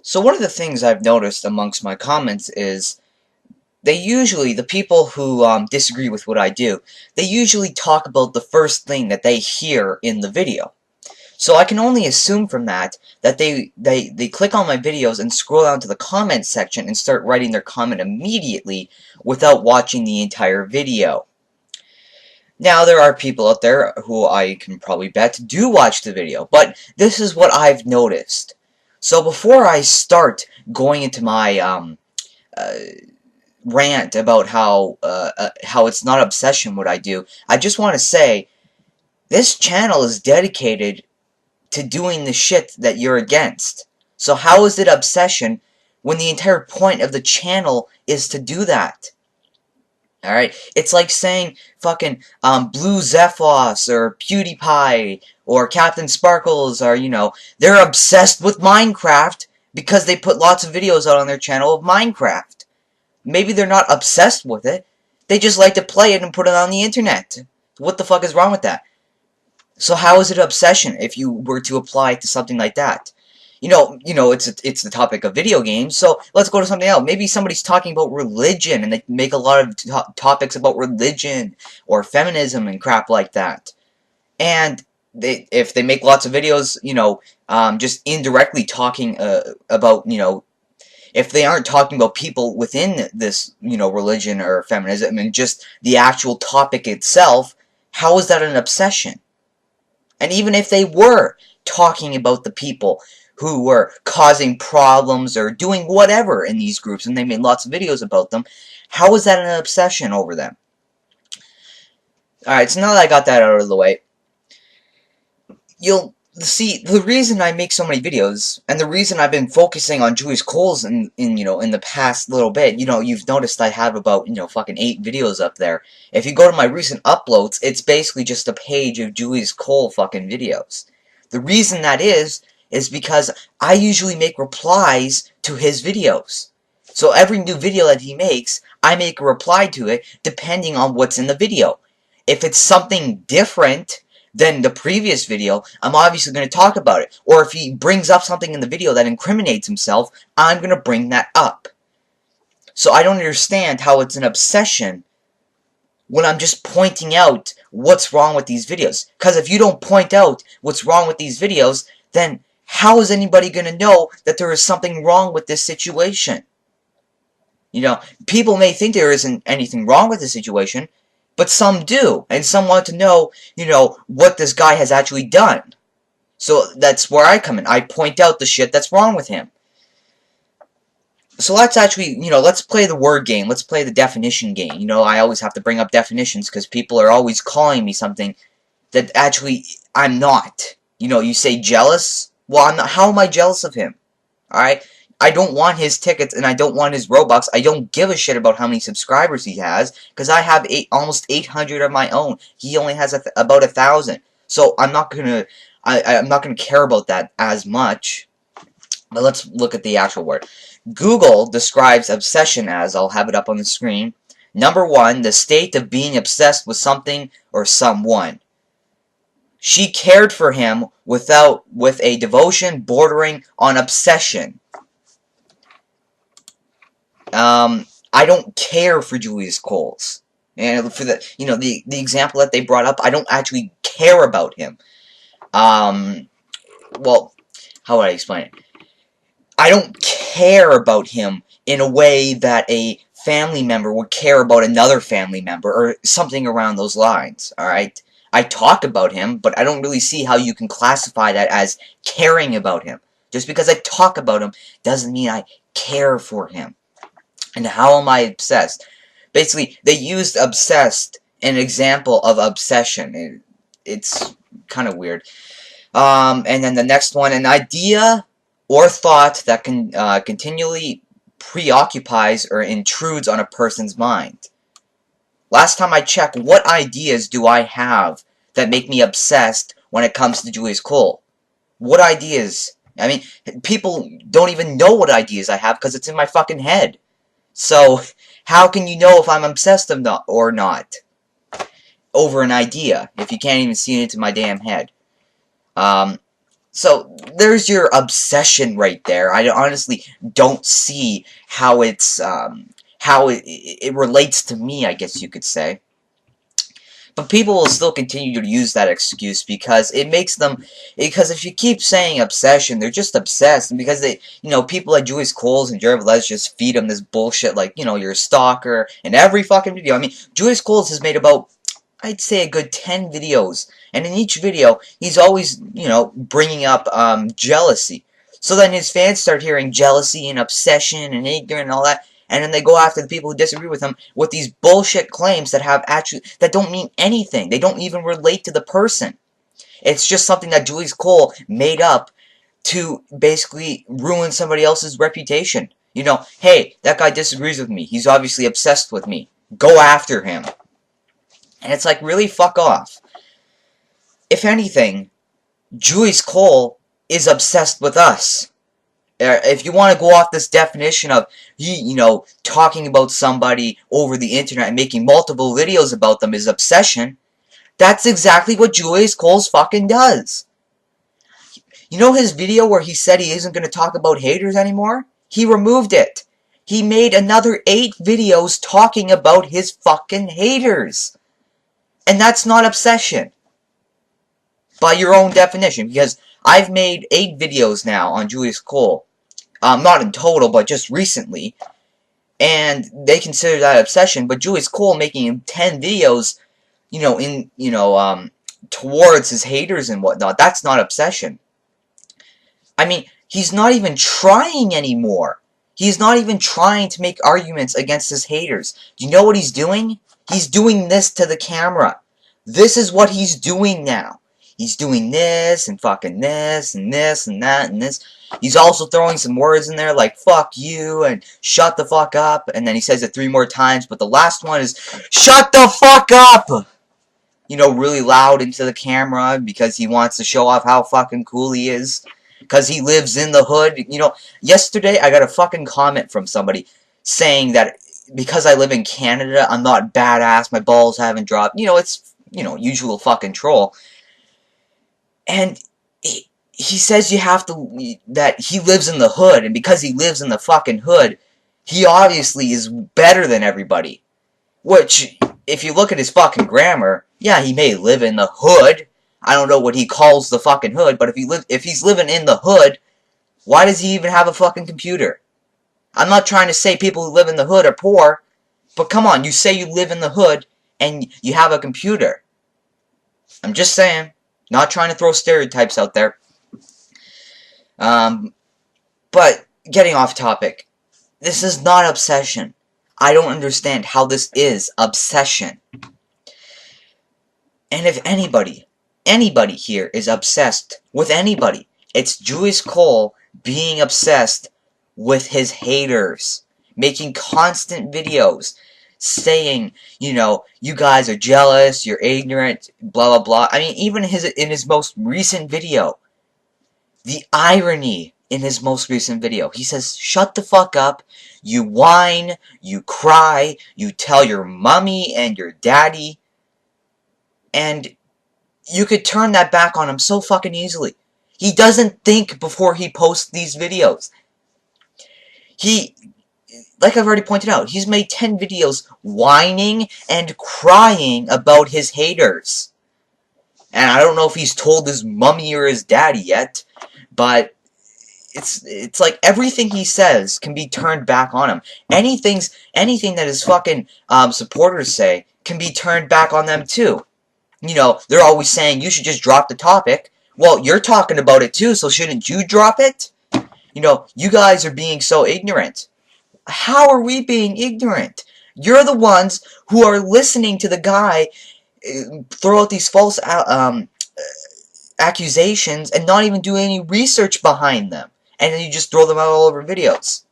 So one of the things I've noticed amongst my comments is the people who disagree with what I do, they usually talk about the first thing that they hear in the video. So I can only assume from that they click on my videos and scroll down to the comment section and start writing their comment immediately without watching the entire video. Now, there are people out there who I can probably bet do watch the video, but this is what I've noticed. So before I start going into my uh, rant about how it's not obsession what I do, I just want to say this channel is dedicated to doing the shit that you're against. So how is it obsession when the entire point of the channel is to do that? Alright? It's like saying fucking Blue Zephos or PewDiePie or Captain Sparkles are, they're obsessed with Minecraft because they put lots of videos out on their channel of Minecraft. Maybe they're not obsessed with it. They just like to play it and put it on the internet. What the fuck is wrong with that? So how is it obsession if you were to apply it to something like that? It's the topic of video games, so let's go to something else. Maybe somebody's talking about religion, and they make a lot of topics about religion or feminism and crap like that. And if they make lots of videos, just indirectly talking about, if they aren't talking about people within this, religion or feminism and just the actual topic itself, how is that an obsession? And even if they were talking about the people who were causing problems or doing whatever in these groups, and they made lots of videos about them, how is that an obsession over them? Alright, so now that I got that out of the way, you'll see the reason I make so many videos, and the reason I've been focusing on Julius Coles in the past little bit, you've noticed I have about, fucking 8 videos up there. If you go to my recent uploads, it's basically just a page of Julius Cole fucking videos. The reason that is because I usually make replies to his videos. So every new video that he makes, I make a reply to it depending on what's in the video. If it's something different than the previous video, I'm obviously going to talk about it. Or if he brings up something in the video that incriminates himself, I'm going to bring that up. So I don't understand how it's an obsession when I'm just pointing out what's wrong with these videos. Because if you don't point out what's wrong with these videos, then how is anybody going to know that there is something wrong with this situation? People may think there isn't anything wrong with the situation, but some do, and some want to know, what this guy has actually done. So that's where I come in. I point out the shit that's wrong with him. So let's actually, let's play the word game. Let's play the definition game. I always have to bring up definitions because people are always calling me something that actually I'm not. You say jealous? Well, I'm not. How am I jealous of him? Alright? I don't want his tickets and I don't want his Robux. I don't give a shit about how many subscribers he has because I have almost 800 of my own. He only has about 1,000. So I'm not gonna I'm not gonna care about that as much. But let's look at the actual word. Google describes obsession as, I'll have it up on the screen, number 1, the state of being obsessed with something or someone. She cared for him with a devotion bordering on obsession. I don't care for Julius Coles. And for the example that they brought up, I don't actually care about him. Well, how would I explain it? I don't care about him in a way that a family member would care about another family member, or something around those lines, alright? I talk about him, but I don't really see how you can classify that as caring about him. Just because I talk about him doesn't mean I care for him. And how am I obsessed? Basically, they used obsessed, an example of obsession. It's kind of weird. And then the next one, an idea or thought that continually preoccupies or intrudes on a person's mind. Last time I checked, what ideas do I have that make me obsessed when it comes to Julius Cole? What ideas? I mean, people don't even know what ideas I have because it's in my fucking head. So, how can you know if I'm obsessed or not over an idea if you can't even see it into my damn head? So, there's your obsession right there. I honestly don't see how how it relates to me, I guess you could say. But people will still continue to use that excuse because it makes them, because if you keep saying obsession, they're just obsessed, and because they, people like Julius Coles and Jared Velez just feed them this bullshit like, you're a stalker, in every fucking video. I mean, Julius Coles has made about, I'd say a good 10 videos, and in each video, he's always, bringing up, jealousy. So then his fans start hearing jealousy and obsession and ignorant and all that, and then they go after the people who disagree with him with these bullshit claims that don't mean anything. They don't even relate to the person. It's just something that Julius Cole made up to basically ruin somebody else's reputation. Hey, that guy disagrees with me. He's obviously obsessed with me. Go after him. And it's like, really, fuck off. If anything, Julius Cole is obsessed with us. If you want to go off this definition of, talking about somebody over the internet and making multiple videos about them is obsession, that's exactly what Julius Coles fucking does. You know his video where he said he isn't going to talk about haters anymore? He removed it. He made another 8 videos talking about his fucking haters. And that's not obsession. By your own definition, because I've made 8 videos now on Julius Cole. Not in total, but just recently. And they consider that obsession, but Julius Cole making 10 videos, towards his haters and whatnot, that's not obsession. I mean, he's not even trying anymore. He's not even trying to make arguments against his haters. Do you know what he's doing? He's doing this to the camera. This is what he's doing now. He's doing this, and fucking this, and this, and that, and this. He's also throwing some words in there like, fuck you, and shut the fuck up, and then he says it 3 more times, but the last one is, shut the fuck up! Really loud into the camera, because he wants to show off how fucking cool he is. Because he lives in the hood. Yesterday I got a fucking comment from somebody saying that because I live in Canada, I'm not badass, my balls haven't dropped. It's, usual fucking troll. And he says that he lives in the hood, and because he lives in the fucking hood, he obviously is better than everybody. Which, if you look at his fucking grammar, yeah, he may live in the hood. I don't know what he calls the fucking hood, but if he's living in the hood, why does he even have a fucking computer? I'm not trying to say people who live in the hood are poor, but come on, you say you live in the hood, and you have a computer. I'm just saying. Not trying to throw stereotypes out there. But, getting off topic. This is not obsession. I don't understand how this is obsession. And if anybody here is obsessed with anybody, it's Julius Cole being obsessed with his haters. Making constant videos. Saying, you guys are jealous, you're ignorant, blah, blah, blah. I mean, even in his most recent video, the irony in his most recent video, he says, shut the fuck up, you whine, you cry, you tell your mommy and your daddy, and you could turn that back on him so fucking easily. He doesn't think before he posts these videos. Like I've already pointed out, he's made 10 videos whining and crying about his haters. And I don't know if he's told his mummy or his daddy yet, but it's like everything he says can be turned back on him. Anything that his fucking supporters say can be turned back on them too. They're always saying you should just drop the topic. Well, you're talking about it too, so shouldn't you drop it? You guys are being so ignorant. How are we being ignorant? You're the ones who are listening to the guy throw out these false accusations and not even do any research behind them. And then you just throw them out all over videos.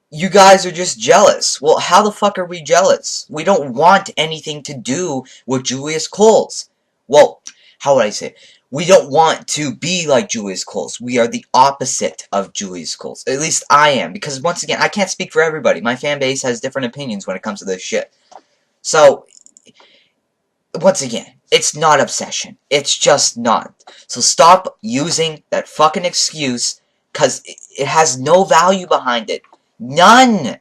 You guys are just jealous. Well, how the fuck are we jealous? We don't want anything to do with Julius Coles. Well, how would I say it? We don't want to be like Julius Coles. We are the opposite of Julius Coles. At least I am. Because, once again, I can't speak for everybody. My fan base has different opinions when it comes to this shit. So, once again, it's not obsession. It's just not. So stop using that fucking excuse, because it has no value behind it. None!